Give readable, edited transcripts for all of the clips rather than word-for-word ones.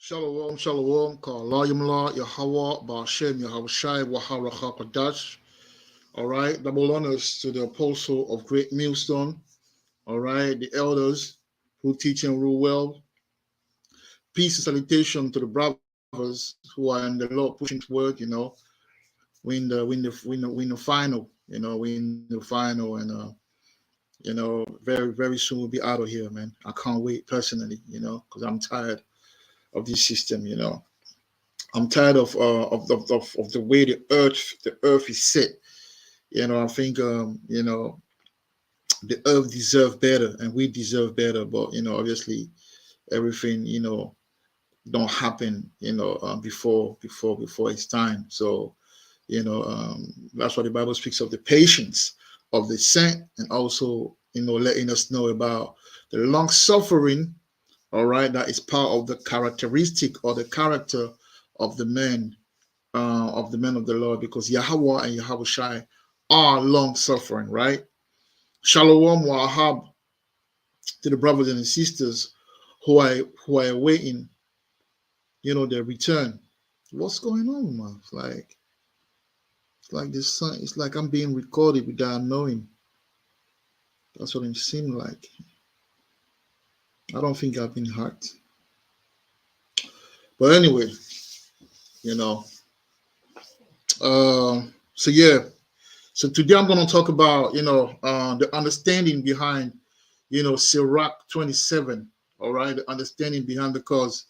Shalom, shalom, Ka'alayimla, Yahweh, Ba'ashem, Yahushai, Wahara Kadash. All right, double honors to the apostle of Great Millstone. All right, the elders who teach and rule well. Peace and salutation to the brothers who are in the Lord pushing to work. Win the final. Win the final, and very very soon we'll be out of here, man. I can't wait personally, because I'm tired of this system. I'm tired of the way the earth is set. I think the earth deserves better and we deserve better, but obviously everything don't happen before it's time. So that's why the Bible speaks of the patience of the saint, and also letting us know about the long suffering. All right, that is part of the characteristic or the character of the men of the Lord, because Yahweh and Yahushai are long suffering, right? Shalom Wahab to the brothers and the sisters who are awaiting, their return. What's going on, man? It's like this sun. It's like I'm being recorded without knowing. That's what it seems like. I don't think I've been hacked, but anyway, you know. So yeah. So today I'm going to talk about the understanding behind Sirach 27. All right, the understanding behind, because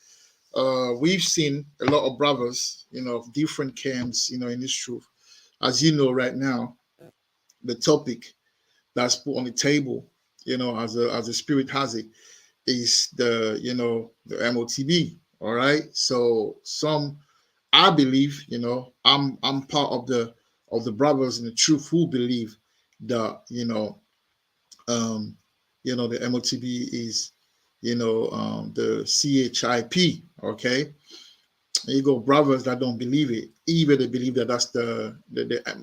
we've seen a lot of brothers of different camps in this truth. As you know right now, the topic that's put on the table, as the spirit has it, is the MOTB. All right, so some, I believe, I'm part of the brothers in the truth who believe that the MOTB is the CHIP. Okay, you go brothers that don't believe it. Either they believe that that's the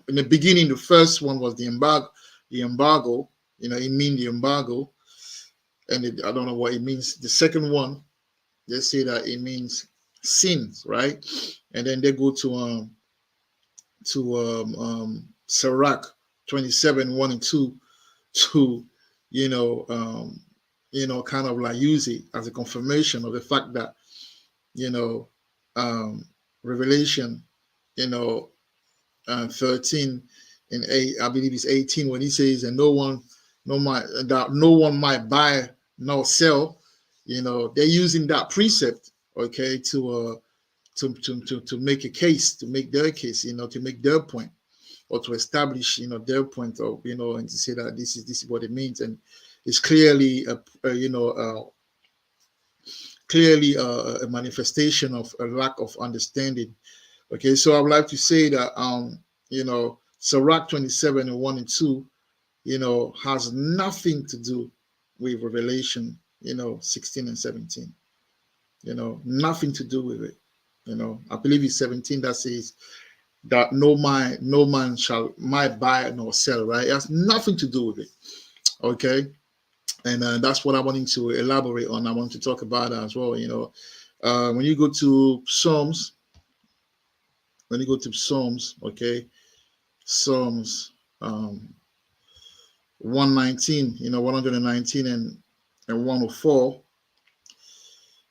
in the beginning, the first one was the embargo. It means the embargo, and I don't know what it means. The second one, they say that it means sins, right? And then they go to Sirach 27, 1 and 2 to you know um, kind of like use it as a confirmation of the fact that you know um, Revelation, you know 13 and 8, I believe it's 18, when he says, and no one might buy nor sell. They're using that precept, okay, to make a case, to make their case, to make their point, or to establish their point of and to say that this is what it means. And it's clearly a manifestation of a lack of understanding. Okay, so I would like to say that Sirach 27 and 1 and 2 has nothing to do with Revelation 16 and 17. Nothing to do with it. I believe it's 17 that says that no man shall might buy nor sell, right? It has nothing to do with it. Okay, and that's what I wanted to elaborate on. I want to talk about that as well. When you go to Psalms, okay, Psalms 119, 119 and 104,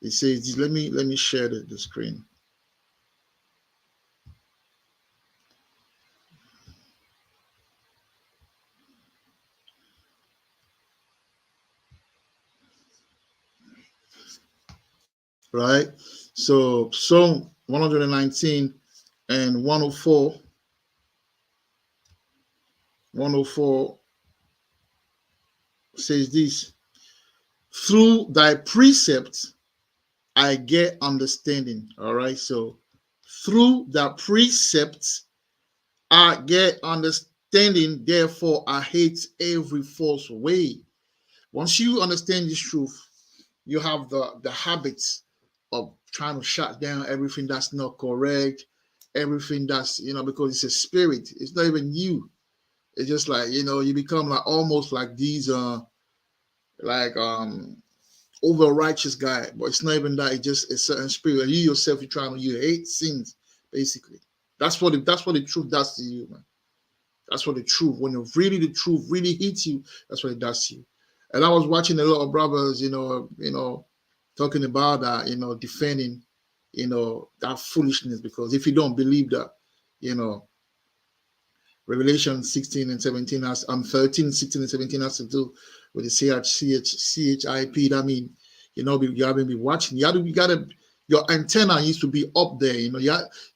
it says, let me share the screen. Right? So Psalm 119 and 104 says this: through thy precepts I get understanding. All right. So through the precepts I get understanding, therefore I hate every false way. Once you understand this truth, you have the habits of trying to shut down everything that's not correct, everything that's because it's a spirit. It's not even you. It's just like you become like almost like these like over a righteous guy, but it's not even that. It's just a certain spirit, and you yourself, you hate sins, basically. That's what the truth does to you, man. That's what the truth. When the truth really hits you, that's what it does to you. And I was watching a lot of brothers, talking about that, defending, that foolishness. Because if you don't believe that, you know, Revelation 16 and 17 has 13, 16 and 17 has to do with the CHIP. That mean, you haven't been watching. You gotta your antenna needs to be up there.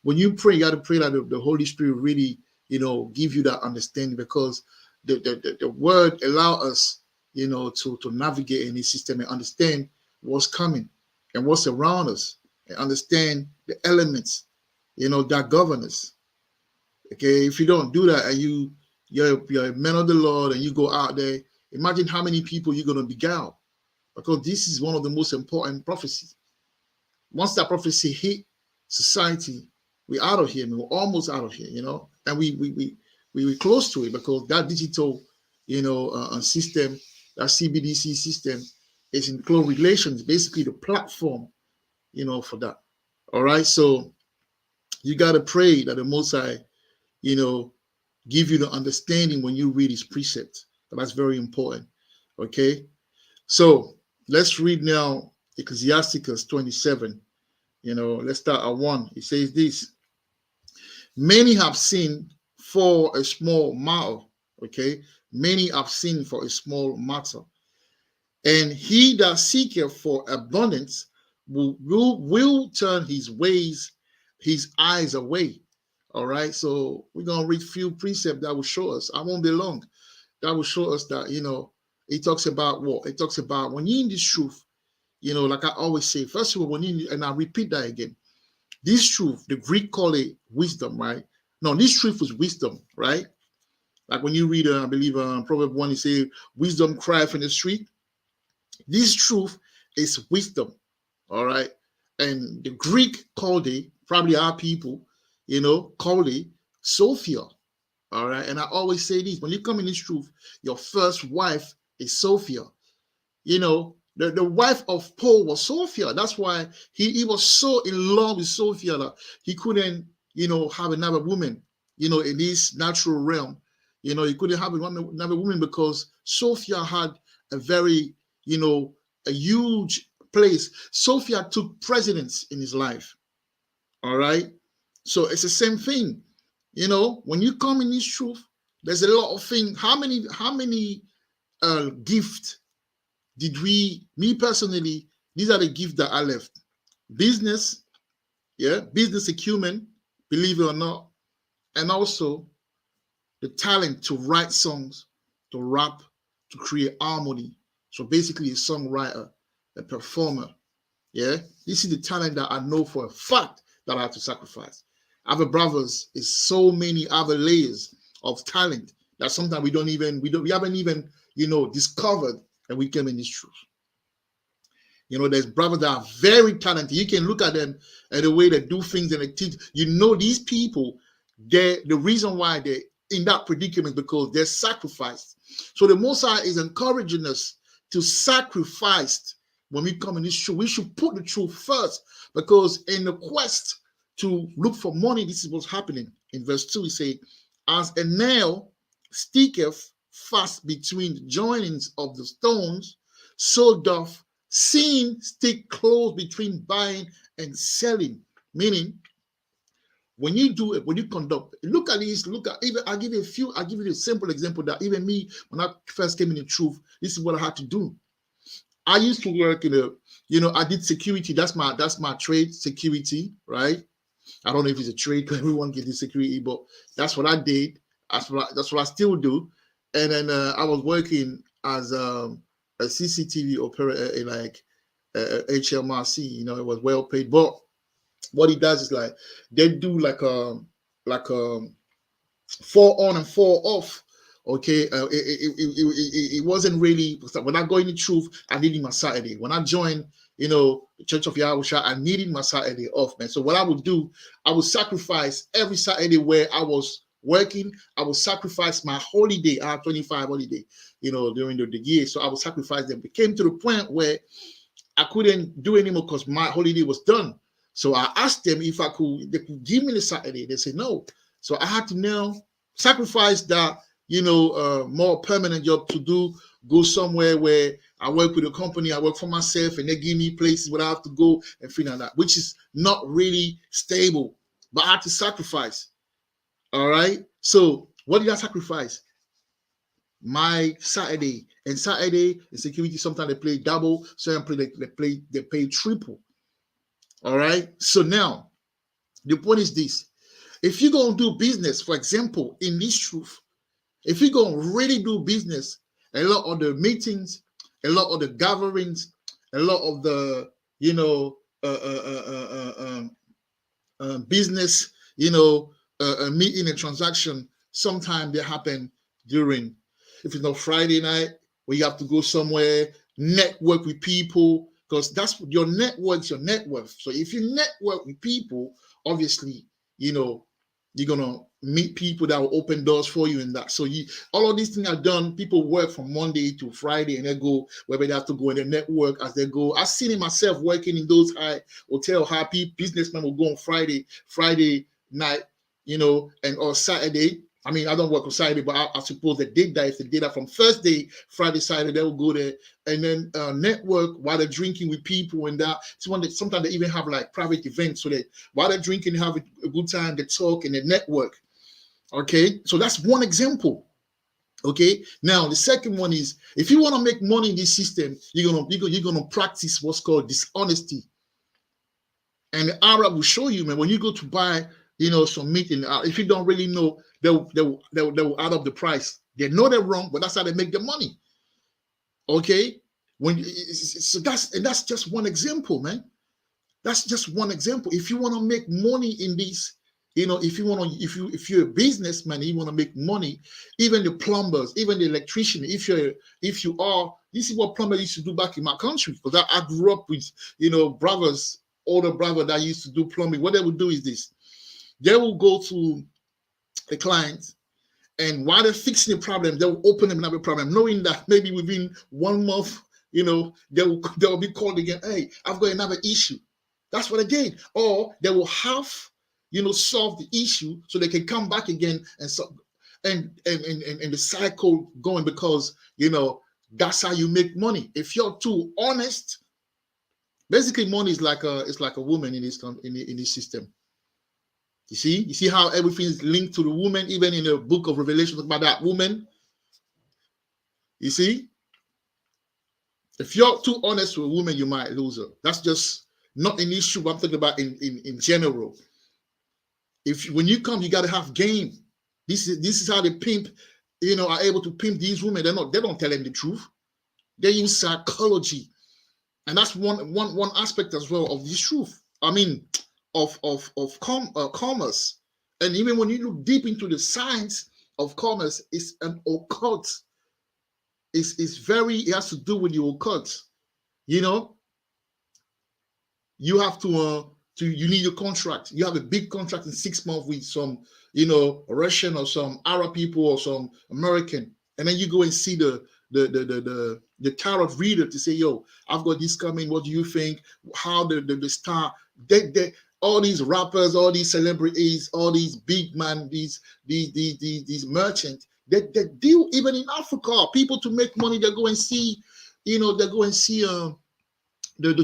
When you pray, you gotta pray that the Holy Spirit really, give you that understanding, because the word allow us, to navigate in this system and understand what's coming and what's around us, and understand the elements, that govern us. Okay, if you don't do that, and you're a man of the Lord, and you go out there, imagine how many people you're gonna beguile, because this is one of the most important prophecies. Once that prophecy hit society, we're out of here. We're almost out of here, and we close to it, because that digital, system, that CBDC system, is in close relations, basically the platform, for that. All right, so you got to pray that the Most High, you know, give you the understanding when you read his precepts. That's very important. Okay. So let's read now Ecclesiasticus 27. Let's start at 1. It says this: many have sinned for a small matter. Okay. Many have sinned for a small matter. And he that seeketh for abundance will turn his eyes away. All right. So we're going to read few precepts that will show us. I won't be long. That will show us that, it talks about what? It talks about when you're in this truth, like I always say, first of all, and I repeat that again, this truth, the Greek call it wisdom, right? No, this truth is wisdom, right? Like when you read, I believe, Proverbs 1, you say, wisdom cry from the street. This truth is wisdom, all right? And the Greek called it, probably our people, called it Sophia, all right? And I always say this: when you come in this truth, your first wife is Sophia. The wife of Paul was Sophia. That's why he was so in love with Sophia that he couldn't, have another woman, in this natural realm. He couldn't have another woman, because Sophia had a very, a huge place. Sophia took precedence in his life. All right. So it's the same thing. When you come in this truth, there's a lot of things. How many gifts did me personally, these are the gifts that I left. Business, business acumen, believe it or not, and also the talent to write songs, to rap, to create harmony. So basically a songwriter, a performer. Yeah, this is the talent that I know for a fact that I have to sacrifice. Other brothers is so many other layers of talent that sometimes we haven't even, discovered, and we came in this truth. There's brothers that are very talented. You can look at them and the way they do things and they teach. These people, the reason why they're in that predicament, because they're sacrificed. So the Most High is encouraging us to sacrifice when we come in this truth. We should put the truth first, because in the quest to look for money, this is what's happening. In verse 2, he says, as a nail sticketh fast between the joinings of the stones, so doth sin stick close between buying and selling. Meaning, when you do it, when you conduct, look at this, I'll give you a simple example that even me, when I first came in the truth, this is what I had to do. I used to work I did security. That's my trade, security, right? I don't know if it's a trade, because everyone can do security, but that's what I did. That's what I still do. And then I was working as a CCTV operator, like HMRC. It was well paid. But what he does is like they do like 4 on and 4 off. Okay, it wasn't really. When I go in the truth, I needed my Saturday. When I joined, the Church of Yahusha, I needed my Saturday off, man. So what I would do, I would sacrifice every Saturday where I was working. I would sacrifice my holiday. I have 25 holiday, during the year. So I would sacrifice them. It came to the point where I couldn't do anymore because my holiday was done. So I asked them if they could give me the Saturday. They said no. So I had to now sacrifice that, more permanent job to go somewhere where I work with a company, I work for myself, and they give me places where I have to go and things like that, which is not really stable. But I had to sacrifice. All right. So what did I sacrifice? My Saturday. And Saturday in security, sometimes they play double, sometimes they pay triple. All right. So now the point is this: if you're gonna do business, for example, in this truth, if you're gonna really do business, a lot of the meetings, a lot of the gatherings, a lot of the business, meeting and transaction, sometimes they happen during, if it's not Friday night, where you have to go somewhere, network with people, because that's your network's your net worth. So if you network with people, obviously, you're gonna meet people that will open doors for you and that. So all of these things are done. People work from Monday to Friday and they go wherever they have to go in the network as they go. I've seen it myself working in those high businessmen will go on Friday night, and or Saturday. I mean, I don't work on Saturday, but I suppose they did that. If they did that from Thursday, Friday, Saturday, they will go there and then network while they're drinking with people and that. Sometimes they even have like private events, so that while they're drinking, have a good time, they talk and they network. Okay, so that's one example. Okay, now the second one is, if you want to make money in this system, you're gonna practice what's called dishonesty. And the Arab will show you, man, when you go to buy, some meat in if you don't really know, they'll add up the price. They know they're wrong, but that's how they make their money. Okay, that's just one example, man. That's just one example. If you want to make money in this, if you're a businessman, you want to make money. Even the plumbers, even the electrician, if you are, this is what plumbers used to do back in my country, because I grew up with older brother that used to do plumbing. What they would do is this: they will go to the client, and while they're fixing the problem, they'll open them another problem, knowing that maybe within 1 month, they'll be called again. Hey, I've got another issue. That's what again. Or they will have, solve the issue so they can come back again and the cycle going, because that's how you make money. If you're too honest, basically money is like a woman in this system. You see how everything is linked to the woman, even in the book of Revelation about that woman. You see, if you're too honest with a woman, you might lose her. That's just not an issue I'm talking about in general. When you come, you got to have game. This is how the pimp, are able to pimp these women. They don't tell them the truth. They use psychology, and that's one aspect as well of this truth. I mean, of commerce. And even when you look deep into the science of commerce, it's an occult. It has to do with the occult. You have to you need a contract. You have a big contract in 6 months with some, Russian or some Arab people or some American, and then you go and see the tarot reader to say, yo, I've got this coming. What do you think? How the star? All these rappers, all these celebrities, all these big man, these merchants, they deal even in Africa. People to make money, they go and see, the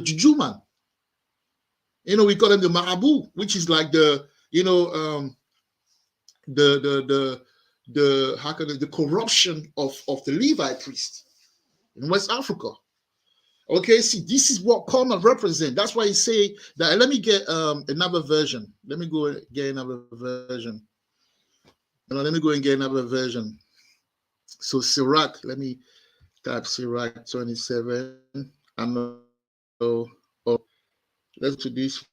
juju man. We call them the marabout, which is like the corruption of the Levite priest in West Africa. Okay, see, this is what karma represent. That's why he say that. Let me get another version. Let me go get another version. Let me go and get another version. So Sirach, let me type Sirach 27. I know. Oh, let's do this.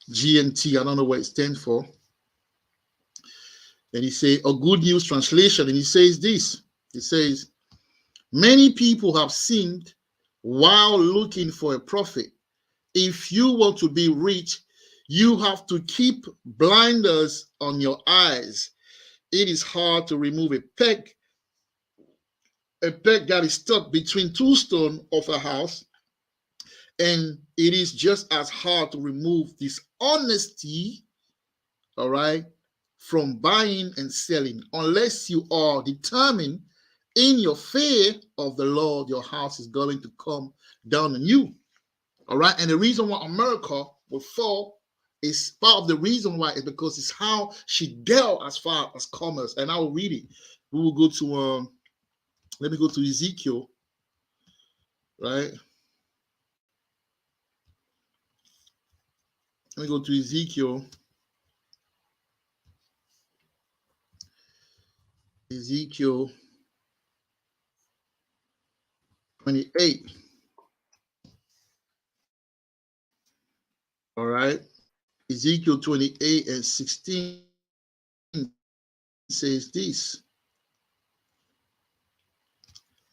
GNT. I don't know what it stands for. And he say a good news translation, and he says this. He says, many people have sinned while looking for a prophet. If you want to be rich, you have to keep blinders on your eyes. It is hard to remove a peg a peg that is stuck between two stones of a house, and it is just as hard to remove dishonesty, all right, from buying and selling, unless you are determined in your fear of the Lord, your house is going to come down on you. All right. And the reason why America will fall is part of the reason why is because it's how she dealt as far as commerce. And I will read it. We will go to let me go to Ezekiel, right? Let me go to Ezekiel. Ezekiel 28. All right. Ezekiel 28 and 16 says this: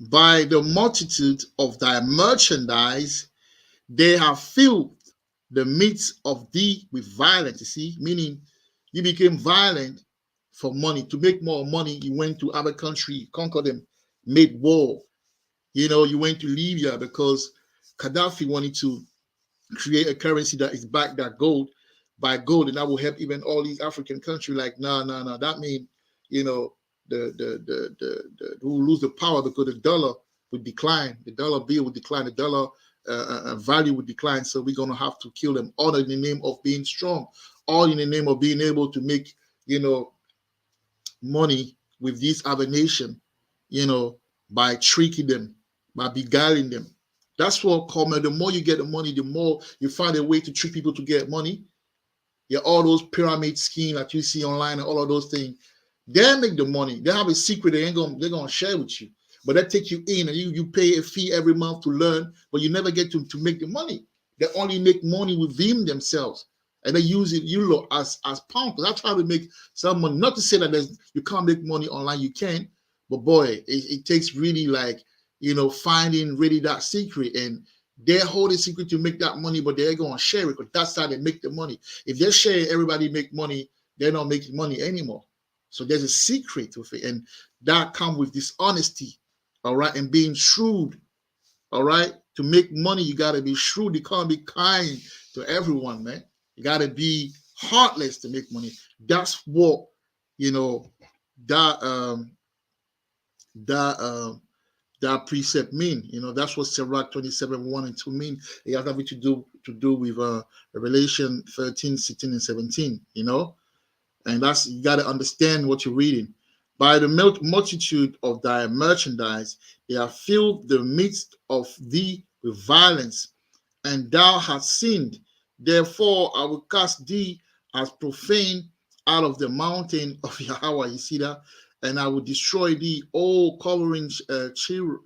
by the multitude of thy merchandise, they have filled the midst of thee with violence. You see, meaning you became violent for money. To make more money, you went to other country, conquered them, made war. You know, you went to Libya because Gaddafi wanted to create a currency that is backed that gold by gold, and that will help even all these African countries. Like, no. That means, you know, the who will lose the power because the dollar would decline, the dollar bill would decline, the dollar value would decline. So we're gonna have to kill them, all in the name of being strong, all in the name of being able to make, you know, money with these other nation, you know, by tricking them, by beguiling them. That's what common. The more you get the money, the more you find a way to trick people to get money. Yeah, all those pyramid schemes that you see online and all of those things, they make the money. They have a secret they're gonna share with you. But they take you in and you pay a fee every month to learn, but you never get to make the money. They only make money within themselves. And they use it you know as pound. Because I try to make some money. Not to say that you can't make money online, you can, but boy, it takes really, like, you know, finding really that secret. And they're holding secret to make that money, but they're going to share it because that's how they make the money. If they're sharing, everybody make money, they're not making money anymore. So there's a secret to it, and that comes with dishonesty, all right, and being shrewd, all right. To make money, you got to be shrewd. You can't be kind to everyone, man. You got to be heartless to make money. That's what, you know, that that precept mean. You know, that's what Sirach 27:1 and 2 mean. It has nothing to do with Revelation 13, 16, and 17, you know. And that's, you got to understand what you're reading. By the multitude of thy merchandise, they have filled the midst of thee with violence, and thou hast sinned. Therefore, I will cast thee as profane out of the mountain of Yahweh. You see that? And I will destroy thee, all covering cherub.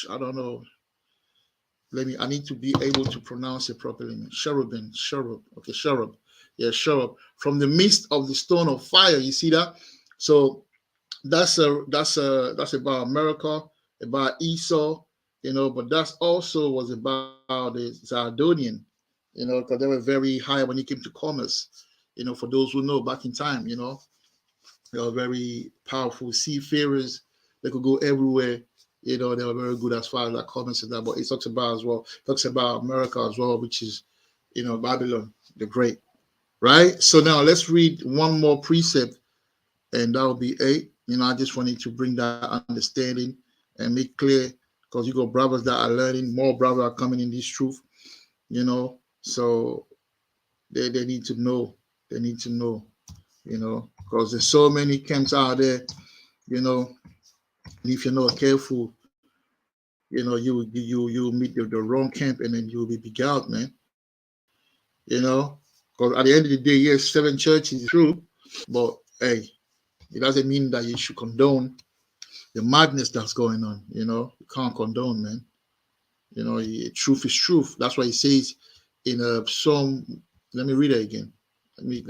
I don't know. I need to be able to pronounce it properly. Cherubim, cherub. Okay, cherub. Yeah, cherub. From the midst of the stone of fire. You see that? So that's about America, about Esau, you know, but that's also was about the Zardonian, you know, because they were very high when it came to commerce. You know, for those who know back in time, you know, they were very powerful seafarers. They could go everywhere. You know, they were very good as far as that commerce and that. But it talks about as well, talks about America as well, which is, you know, Babylon the Great. Right? So now let's read one more precept, and that will be 8. You know, I just wanted to bring that understanding and make clear, because you got brothers that are learning, more brothers are coming in this truth, you know. So they need to know. They need to know, you know, because there's so many camps out there, you know. And if you're not careful, you know, you meet the wrong camp, and then you'll be beguiled, man. You know, because at the end of the day, yes, 7 churches is true, but hey, it doesn't mean that you should condone the madness that's going on. You know, you can't condone, man. You know, truth is truth. That's why he says in Psalm. Let me read it again.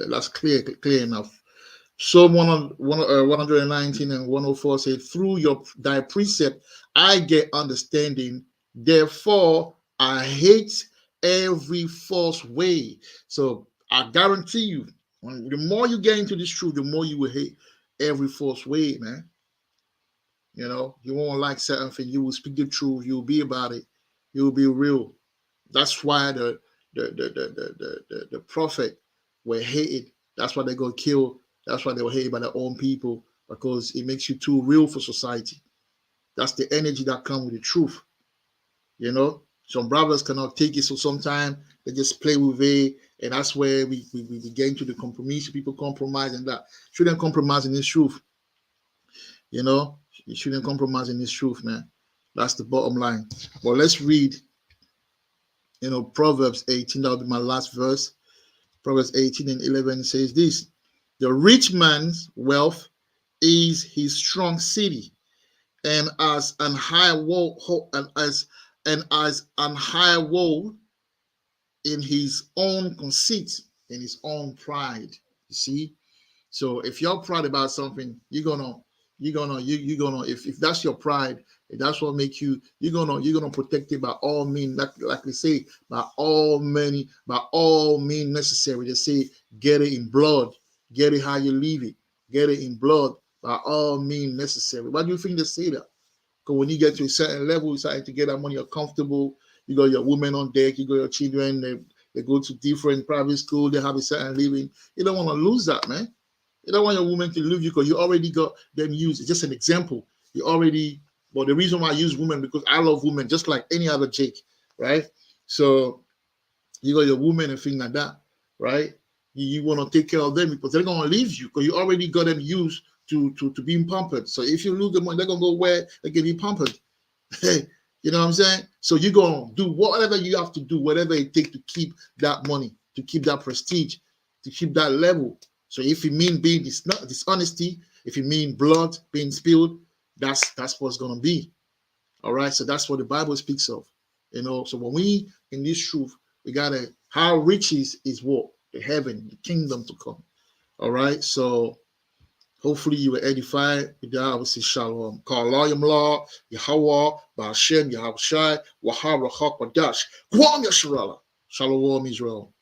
That's clear enough. Psalm 119 and 104 say, through thy precept I get understanding. Therefore I hate every false way. So I guarantee you, the more you get into this truth, the more you will hate every false way, man. You know, you won't like certain thing. You will speak the truth. You will be about it. You will be real. That's why the prophet were hated. That's why they got killed. That's why they were hated by their own people, because it makes you too real for society. That's the energy that comes with the truth. You know, some brothers cannot take it, so sometimes they just play with it, and that's where we get into the compromise. People compromise, and that shouldn't compromise in this truth. You know, you shouldn't compromise in this truth, man. That's the bottom line. But let's read, Proverbs 18. That'll be my last verse. Proverbs 18 and 11 says this: the rich man's wealth is his strong city, and as an high wall, and as an high wall in his own conceit, in his own pride. You see, so if you're proud about something, you're gonna if that's your pride, if that's what makes you, you're gonna protect it by all means, like they say, by all means necessary. They say, get it in blood, get it how you leave it, get it in blood by all means necessary. Why do you think they say that? Because when you get to a certain level, you start to get that money, you're comfortable. You got your women on deck, you got your children, they go to different private school, they have a certain living. You don't want to lose that, man. You don't want your woman to leave you because you already got them used. It's just an example. You already, but the reason why I use women, because I love women just like any other Jake, right? So you got your woman and things like that, right? You want to take care of them because they're gonna leave you because you already got them used to being pampered. So if you lose the money, they're gonna go where they can be pampered. Hey, you know what I'm saying? So you're gonna do whatever you have to do, whatever it takes to keep that money, to keep that prestige, to keep that level. So if you mean being dishonesty, if you mean blood being spilled, that's what's gonna be. All right. So that's what the Bible speaks of. So when we in this truth, we gotta, how riches is what? The heaven, the kingdom to come. All right. So hopefully you were edified with that. I would say shalom. Kalayim law, Yahweh, Ba'ashem, Yahushai, Wahar, Rachak, Wadash, Guam Yasharala. Shalom, Israel.